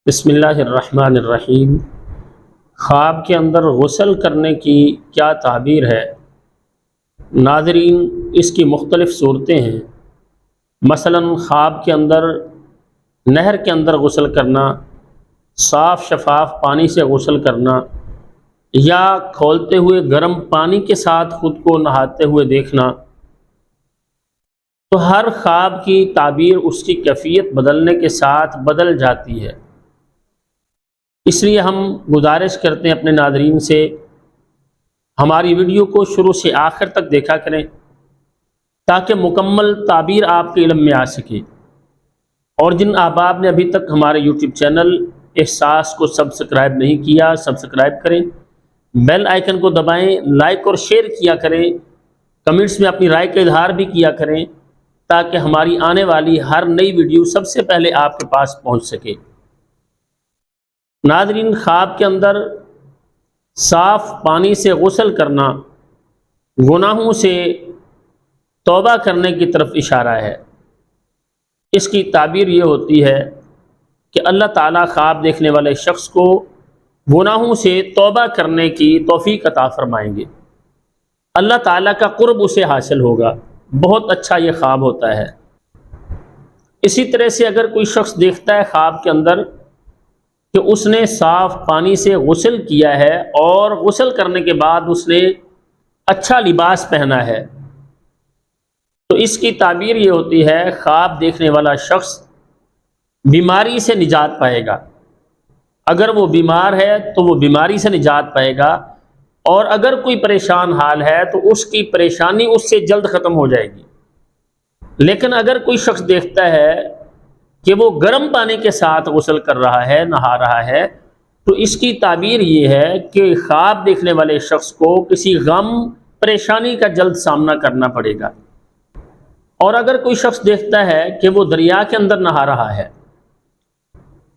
بسم اللہ الرحمن الرحیم۔ خواب کے اندر غسل کرنے کی کیا تعبیر ہے؟ ناظرین، اس کی مختلف صورتیں ہیں۔ مثلاً خواب کے اندر نہر کے اندر غسل کرنا، صاف شفاف پانی سے غسل کرنا، یا کھولتے ہوئے گرم پانی کے ساتھ خود کو نہاتے ہوئے دیکھنا۔ تو ہر خواب کی تعبیر اس کی کیفیت بدلنے کے ساتھ بدل جاتی ہے۔ اس لیے ہم گزارش کرتے ہیں اپنے ناظرین سے، ہماری ویڈیو کو شروع سے آخر تک دیکھا کریں تاکہ مکمل تعبیر آپ کے علم میں آ سکے۔ اور جن احباب نے ابھی تک ہمارے یوٹیوب چینل احساس کو سبسکرائب نہیں کیا، سبسکرائب کریں، بیل آئیکن کو دبائیں، لائک اور شیئر کیا کریں، کمنٹس میں اپنی رائے کا اظہار بھی کیا کریں تاکہ ہماری آنے والی ہر نئی ویڈیو سب سے پہلے آپ کے پاس پہنچ سکے۔ ناظرین، خواب کے اندر صاف پانی سے غسل کرنا گناہوں سے توبہ کرنے کی طرف اشارہ ہے۔ اس کی تعبیر یہ ہوتی ہے کہ اللہ تعالیٰ خواب دیکھنے والے شخص کو گناہوں سے توبہ کرنے کی توفیق عطا فرمائیں گے، اللہ تعالیٰ کا قرب اسے حاصل ہوگا۔ بہت اچھا یہ خواب ہوتا ہے۔ اسی طرح سے اگر کوئی شخص دیکھتا ہے خواب کے اندر کہ اس نے صاف پانی سے غسل کیا ہے اور غسل کرنے کے بعد اس نے اچھا لباس پہنا ہے، تو اس کی تعبیر یہ ہوتی ہے خواب دیکھنے والا شخص بیماری سے نجات پائے گا۔ اگر وہ بیمار ہے تو وہ بیماری سے نجات پائے گا، اور اگر کوئی پریشان حال ہے تو اس کی پریشانی اس سے جلد ختم ہو جائے گی۔ لیکن اگر کوئی شخص دیکھتا ہے کہ وہ گرم پانی کے ساتھ غسل کر رہا ہے، نہا رہا ہے، تو اس کی تعبیر یہ ہے کہ خواب دیکھنے والے شخص کو کسی غم پریشانی کا جلد سامنا کرنا پڑے گا۔ اور اگر کوئی شخص دیکھتا ہے کہ وہ دریا کے اندر نہا رہا ہے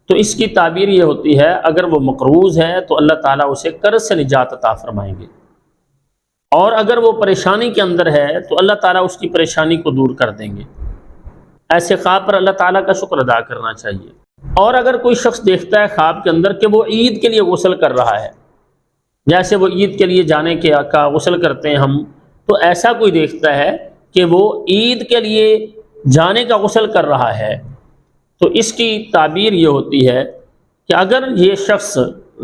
تو اس کی تعبیر یہ ہوتی ہے اگر وہ مقروض ہے تو اللہ تعالیٰ اسے قرض سے نجات عطا فرمائیں گے، اور اگر وہ پریشانی کے اندر ہے تو اللہ تعالیٰ اس کی پریشانی کو دور کر دیں گے۔ ایسے خواب پر اللہ تعالیٰ کا شکر ادا کرنا چاہیے۔ اور اگر کوئی شخص دیکھتا ہے خواب کے اندر کہ وہ عید کے لیے غسل کر رہا ہے، جیسے وہ عید کے لیے جانے کا غسل کرتے ہیں ہم، تو ایسا کوئی دیکھتا ہے کہ وہ عید کے لیے جانے کا غسل کر رہا ہے، تو اس کی تعبیر یہ ہوتی ہے کہ اگر یہ شخص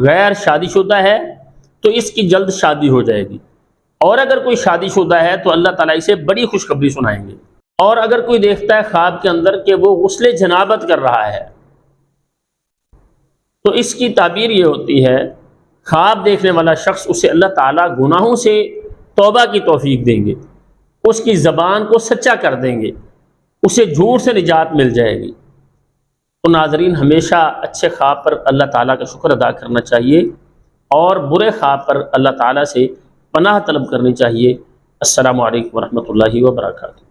غیر شادی شدہ ہے تو اس کی جلد شادی ہو جائے گی، اور اگر کوئی شادی شدہ ہے تو اللہ تعالیٰ اسے بڑی خوشخبری سنائیں گے۔ اور اگر کوئی دیکھتا ہے خواب کے اندر کہ وہ غسل جنابت کر رہا ہے تو اس کی تعبیر یہ ہوتی ہے خواب دیکھنے والا شخص اسے اللہ تعالیٰ گناہوں سے توبہ کی توفیق دیں گے، اس کی زبان کو سچا کر دیں گے، اسے جھوٹ سے نجات مل جائے گی۔ تو ناظرین، ہمیشہ اچھے خواب پر اللہ تعالیٰ کا شکر ادا کرنا چاہیے اور برے خواب پر اللہ تعالیٰ سے پناہ طلب کرنی چاہیے۔ السلام علیکم ورحمۃ اللہ وبرکاتہ۔